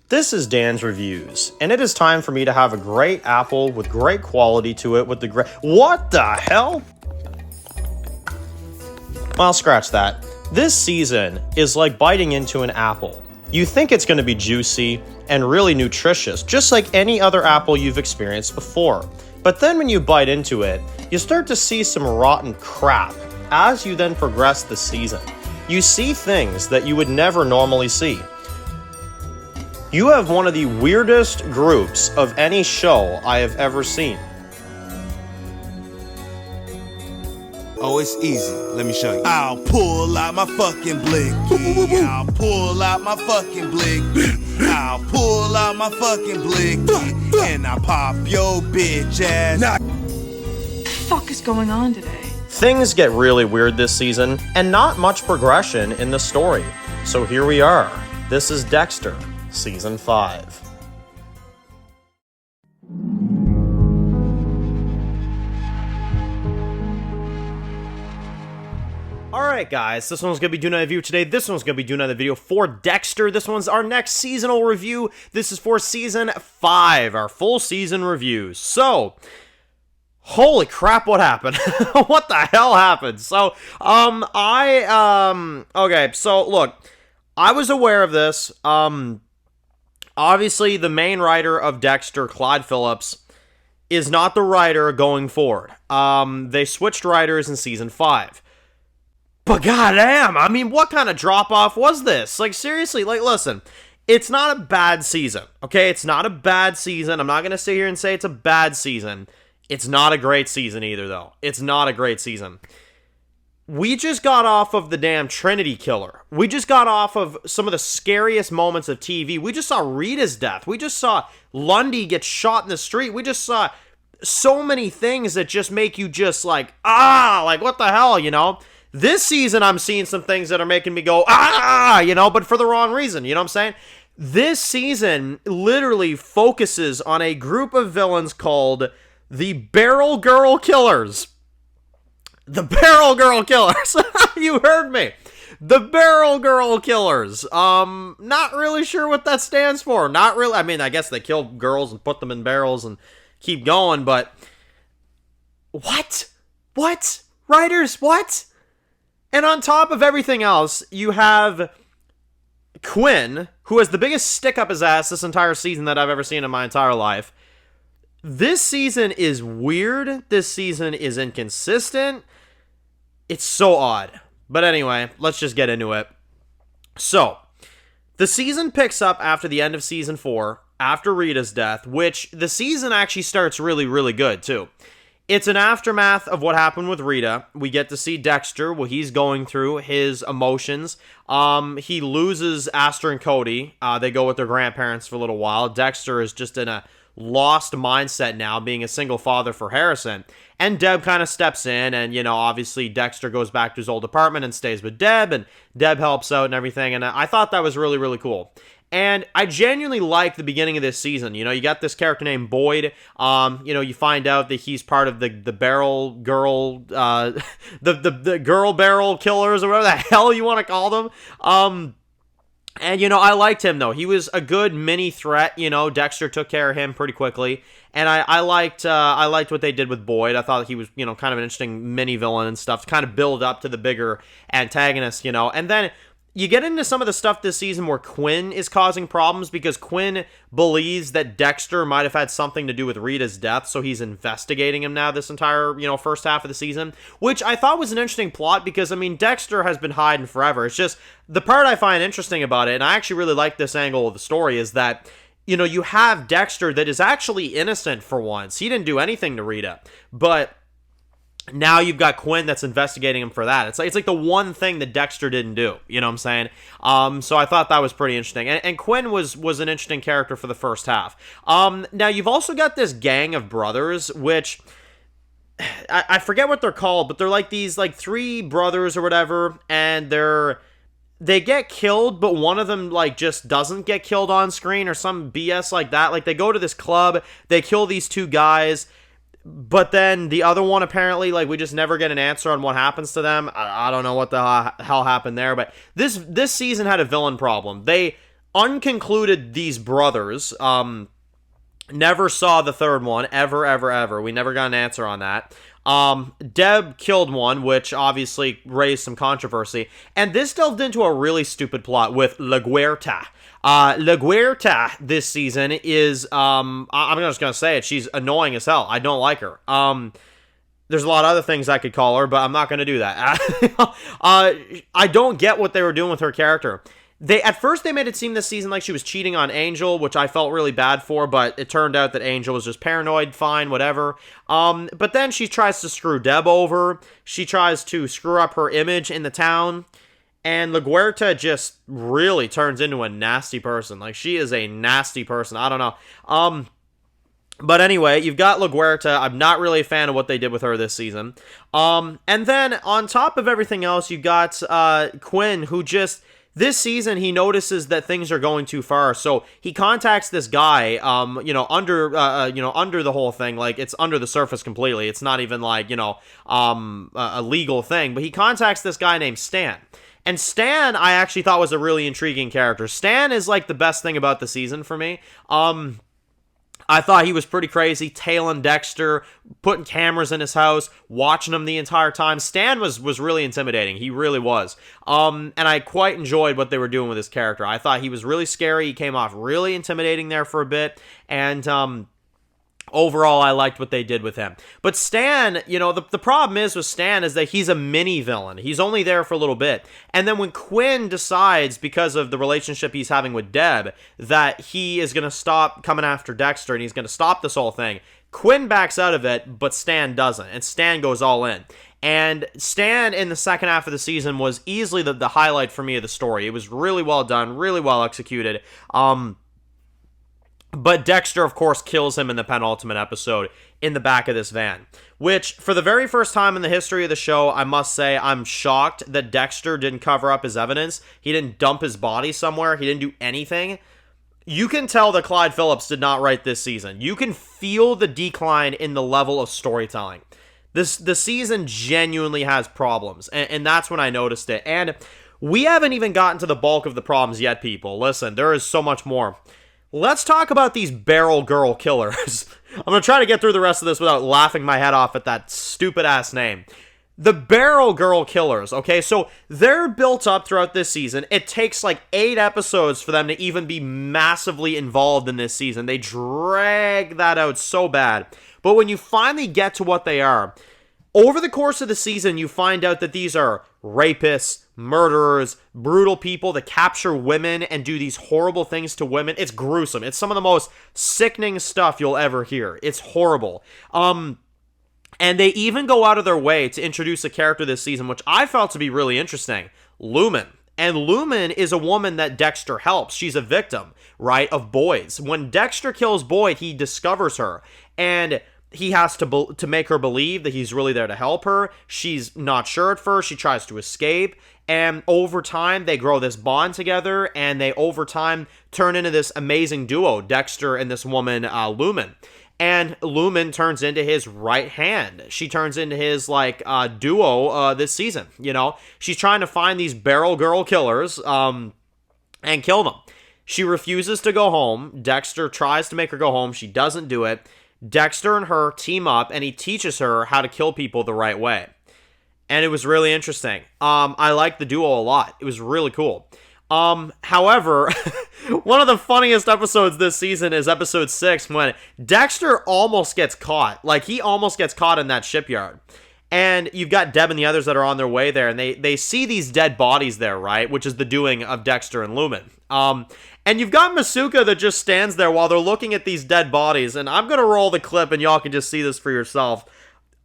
This is Dan's Reviews, and it is time for me to have a great apple with great quality to it with the great— What the hell? Well, scratch that. This season is like biting into an apple. You think it's going to be juicy and really nutritious, just like any other apple you've experienced before. But then when you bite into it, you start to see some rotten crap as you then progress the season. You see things that you would never normally see. You have one of the weirdest groups of any show I have ever seen. Oh, it's easy. Let me show you. I'll pull out my fucking blicky. I'll pull out my fucking blicky. I'll pull out my fucking blicky. And I'll pop your bitch ass. What the fuck is going on today? Things get really weird this season, and not much progression in the story. So here we are. This is Dexter, Season 5. Alright guys, this one's going to be doing another review today. This one's going to be doing another video for Dexter. This one's our next seasonal review. This is for Season 5, our full season reviews. So, holy crap, what happened? What the hell happened? So, okay, so look, I was aware of this. Obviously, the main writer of Dexter, Clyde Phillips, is not the writer going forward. They switched writers in Season 5. But goddamn, I mean, what kind of drop-off was this? Like, seriously, like, listen, it's not a bad season, okay? It's not a bad season. I'm not going to sit here and say it's a bad season. It's not a great season either, though. It's not a great season. We just got off of the damn Trinity killer. We just got off of some of the scariest moments of TV. We just saw Rita's death. We just saw Lundy get shot in the street. We just saw so many things that just make you just like, like, what the hell, you know? This season, I'm seeing some things that are making me go, you know, but for the wrong reason, you know what I'm saying? This season literally focuses on a group of villains called the Barrel Girl Killers. The Barrel Girl Killers. You heard me. The Barrel Girl Killers. Not really sure what that stands for. Not really. I mean, I guess they kill girls and put them in barrels and keep going, but what? What? Writers, what? And on top of everything else, you have Quinn, who has the biggest stick up his ass this entire season that I've ever seen in my entire life. This season is weird. This season is inconsistent. It's so odd. But anyway, let's just get into it. So, the season picks up after the end of Season 4, after Rita's death, which the season actually starts really, really good, too. It's an aftermath of what happened with Rita. We get to see Dexter, what he's going through, his emotions. He loses Aster and Cody. They go with their grandparents for a little while. Dexter is just in a lost mindset now, being a single father for Harrison. And Deb kind of steps in, and, you know, obviously Dexter goes back to his old apartment and stays with Deb, and Deb helps out and everything, and I thought that was really, really cool. And I genuinely like the beginning of this season. You know, you got this character named Boyd. You know, you find out that he's part of the Barrel Girl, the Girl Barrel Killers, or whatever the hell you want to call them. And, you know, I liked him, though. He was a good mini threat. You know, Dexter took care of him pretty quickly. And I liked what they did with Boyd. I thought he was, you know, kind of an interesting mini villain and stuff to kind of build up to the bigger antagonist, you know. And then you get into some of the stuff this season where Quinn is causing problems because Quinn believes that Dexter might have had something to do with Rita's death, so he's investigating him now this entire, you know, first half of the season, which I thought was an interesting plot because, I mean, Dexter has been hiding forever. It's just, the part I find interesting about it, and I actually really like this angle of the story, is that, you know, you have Dexter that is actually innocent for once. He didn't do anything to Rita, but now you've got Quinn that's investigating him for that. It's like the one thing that Dexter didn't do. You know what I'm saying? So I thought that was pretty interesting. And Quinn was an interesting character for the first half. Now you've also got this gang of brothers, which I forget what they're called, but they're like these like three brothers or whatever, and they get killed, but one of them like just doesn't get killed on screen or some BS like that. Like they go to this club, they kill these two guys. But then the other one, apparently, like, we just never get an answer on what happens to them. I don't know what the hell happened there, but this season had a villain problem. They unconcluded these brothers. Never saw the third one, ever. We never got an answer on that. Deb killed one, which obviously raised some controversy. And this delved into a really stupid plot with La Guerta. La Guerta this season is, I'm just gonna say it, she's annoying as hell. I don't like her. There's a lot of other things I could call her, but I'm not gonna do that. I don't get what they were doing with her character. At first they made it seem this season like she was cheating on Angel, which I felt really bad for, but it turned out that Angel was just paranoid, fine, whatever. But then she tries to screw Deb over. She tries to screw up her image in the town. And La Guerta just really turns into a nasty person. Like, she is a nasty person. I don't know. But anyway, you've got La Guerta. I'm not really a fan of what they did with her this season. And then on top of everything else, you've got Quinn, who just... This season, he notices that things are going too far, so he contacts this guy, under the whole thing. Like, it's under the surface completely. It's not even like, a legal thing. But he contacts this guy named Stan. And Stan, I actually thought was a really intriguing character. Stan is like the best thing about the season for me. I thought he was pretty crazy, tailing Dexter, putting cameras in his house, watching him the entire time. Stan was really intimidating. He really was. And I quite enjoyed what they were doing with his character. I thought he was really scary. He came off really intimidating there for a bit. And overall, I liked what they did with him. But Stan, the problem is with Stan is that he's a mini villain. He's only there for a little bit. And then when Quinn decides, because of the relationship he's having with Deb, that he is going to stop coming after Dexter and he's going to stop this whole thing, Quinn backs out of it, but Stan doesn't. And Stan goes all in. And Stan, in the second half of the season, was easily the highlight for me of the story. It was really well done, really well executed. But Dexter, of course, kills him in the penultimate episode in the back of this van. Which, for the very first time in the history of the show, I must say, I'm shocked that Dexter didn't cover up his evidence. He didn't dump his body somewhere. He didn't do anything. You can tell that Clyde Phillips did not write this season. You can feel the decline in the level of storytelling. The season genuinely has problems, and that's when I noticed it. And we haven't even gotten to the bulk of the problems yet, people. Listen, there is so much more. Let's talk about these Barrel Girl killers. I'm going to try to get through the rest of this without laughing my head off at that stupid-ass name. The Barrel Girl killers, okay? So they're built up throughout this season. It takes like 8 episodes for them to even be massively involved in this season. They drag that out so bad. But when you finally get to what they are, over the course of the season, you find out that these are rapists, murderers, brutal people that capture women and do these horrible things to women. It's gruesome. It's some of the most sickening stuff you'll ever hear. It's horrible. And they even go out of their way to introduce a character this season, which I felt to be really interesting. Lumen. And Lumen is a woman that Dexter helps. She's a victim, right, of Boyd. When Dexter kills Boyd, he discovers her. And he has to make her believe that he's really there to help her. She's not sure at first. She tries to escape. And over time, they grow this bond together. And they, over time, turn into this amazing duo, Dexter and this woman, Lumen. And Lumen turns into his right hand. She turns into his, duo this season, She's trying to find these Barrel Girl killers and kill them. She refuses to go home. Dexter tries to make her go home. She doesn't do it. Dexter and her team up, and he teaches her how to kill people the right way. And it was really interesting. I liked the duo a lot. It was really cool. However, one of the funniest episodes this season is episode 6, when Dexter almost gets caught. Like, he almost gets caught in that shipyard. And you've got Deb and the others that are on their way there, and they see these dead bodies there, right? Which is the doing of Dexter and Lumen. And you've got Masuka that just stands there while they're looking at these dead bodies, and I'm gonna roll the clip and y'all can just see this for yourself.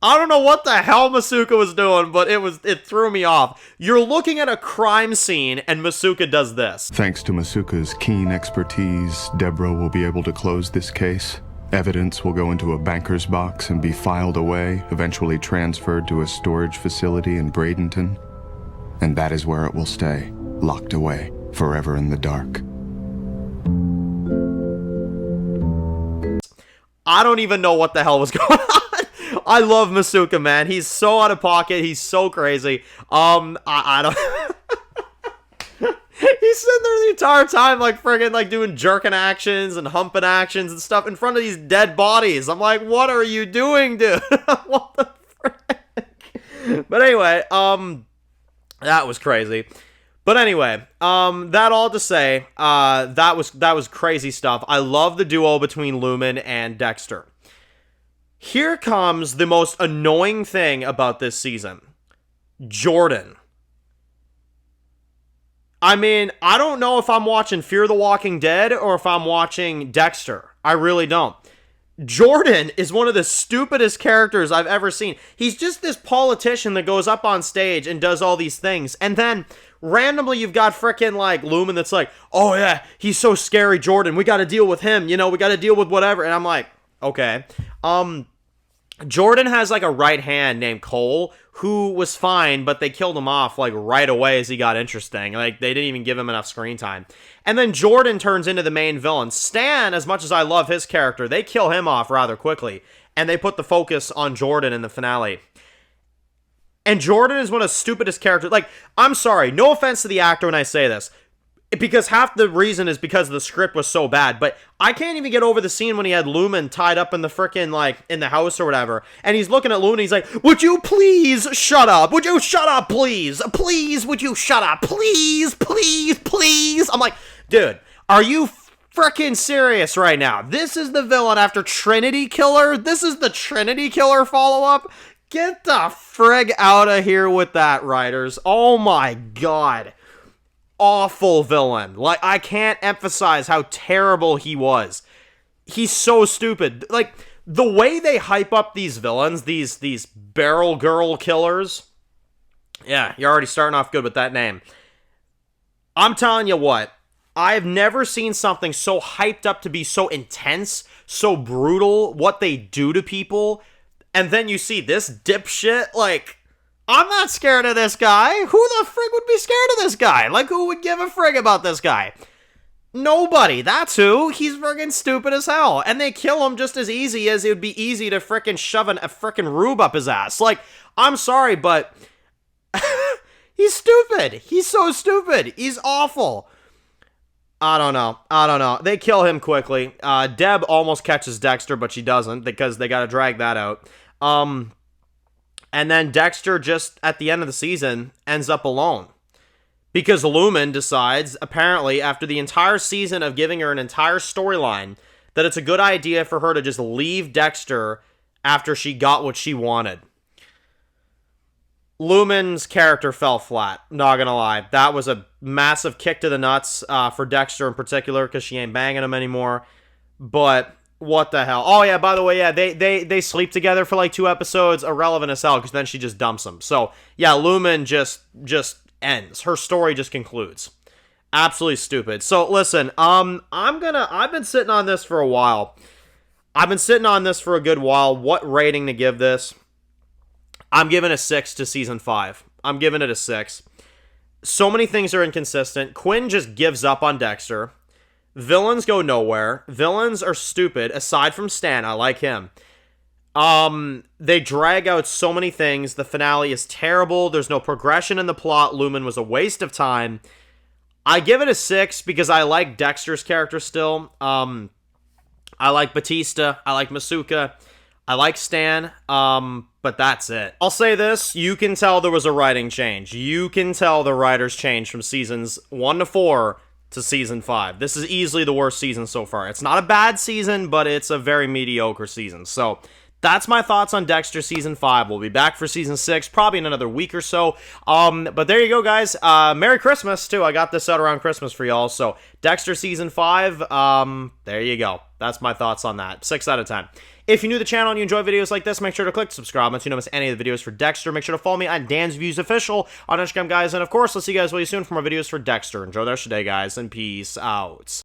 I don't know what the hell Masuka was doing, but it threw me off. You're looking at a crime scene, and Masuka does this. Thanks to Masuka's keen expertise, Deborah will be able to close this case. Evidence will go into a banker's box and be filed away, eventually transferred to a storage facility in Bradenton. And that is where it will stay, locked away, forever in the dark. I don't even know what the hell was going on. I love Masuka, man. He's so out of pocket. He's so crazy. I don't... he's sitting there the entire time, like, friggin', like, doing jerking actions and humping actions and stuff in front of these dead bodies. I'm like, what are you doing, dude? What the frick? But anyway, that was crazy. But anyway, that all to say, that was crazy stuff. I love the duo between Lumen and Dexter. Here comes the most annoying thing about this season. Jordan. I mean, I don't know if I'm watching Fear the Walking Dead or if I'm watching Dexter. I really don't. Jordan is one of the stupidest characters I've ever seen. He's just this politician that goes up on stage and does all these things. And then randomly you've got frickin' like Lumen that's like, oh yeah, he's so scary, Jordan. We got to deal with him. You know, we got to deal with whatever. And I'm like, okay. Jordan has like a right hand named Cole who was fine, but they killed him off like right away as he got interesting. Like they didn't even give him enough screen time. And then Jordan turns into the main villain. Stan, as much as I love his character, they kill him off rather quickly. And they put the focus on Jordan in the finale. And Jordan is one of the stupidest characters. Like, I'm sorry, no offense to the actor when I say this, because half the reason is because the script was so bad, but I can't even get over the scene when he had Lumen tied up in the frickin', like, in the house or whatever, and he's looking at Lumen, he's like, would you please shut up? Would you shut up, please? Please, would you shut up? Please, please, please. I'm like, dude, are you frickin' serious right now? This is the villain after Trinity Killer? This is the Trinity Killer follow-up? Get the frig out of here with that, writers. Oh my god. Awful villain. Like, I can't emphasize how terrible he was. He's so stupid. Like, the way they hype up these villains, these barrel girl killers. Yeah, you're already starting off good with that name. I'm telling you what, I've never seen something so hyped up to be so intense, so brutal, what they do to people, and then you see this dipshit, like, I'm not scared of this guy. Who the frig would be scared of this guy? Like, who would give a frig about this guy? Nobody. That's who. He's friggin' stupid as hell. And they kill him just as easy as it would be easy to frickin' shove a frickin' rube up his ass. Like, I'm sorry, but he's stupid. He's so stupid. He's awful. I don't know. They kill him quickly. Deb almost catches Dexter, but she doesn't because they gotta drag that out. And then Dexter just, at the end of the season, ends up alone. Because Lumen decides, apparently, after the entire season of giving her an entire storyline, that it's a good idea for her to just leave Dexter after she got what she wanted. Lumen's character fell flat, not gonna lie. That was a massive kick to the nuts for Dexter in particular, because she ain't banging him anymore. But what the hell? Oh yeah, by the way, yeah, they sleep together for like 2 episodes, irrelevant as hell, because then she just dumps him. So yeah, Lumen just ends. Her story just concludes. Absolutely stupid. So listen, I've been sitting on this for a while. I've been sitting on this for a good while. What rating to give this? I'm giving a 6 to season 5. I'm giving it a 6. So many things are inconsistent. Quinn just gives up on Dexter. Villains go nowhere. Villains are stupid, aside from Stan. I like him. They drag out so many things. The finale is terrible. There's no progression in the plot. Lumen was a waste of time. I give it a 6 because I like Dexter's character still. I like Batista. I like Masuka. I like Stan. But that's it. I'll say this. You can tell there was a writing change. You can tell the writers changed from seasons 1 to 4 to season 5. This is easily the worst season so far. It's not a bad season, but it's a very mediocre season. So that's my thoughts on Dexter season 5. We'll be back for season 6, probably in another week or so. But there you go, guys. Merry Christmas, too. I got this out around Christmas for y'all. So Dexter season 5, there you go. That's my thoughts on that. 6 out of 10. If you're new to the channel and you enjoy videos like this, make sure to click subscribe so you don't miss any of the videos for Dexter. Make sure to follow me on Dan's Views Official on Instagram, guys. And of course, I'll see you guys really soon for more videos for Dexter. Enjoy the rest of your day, guys, and peace out.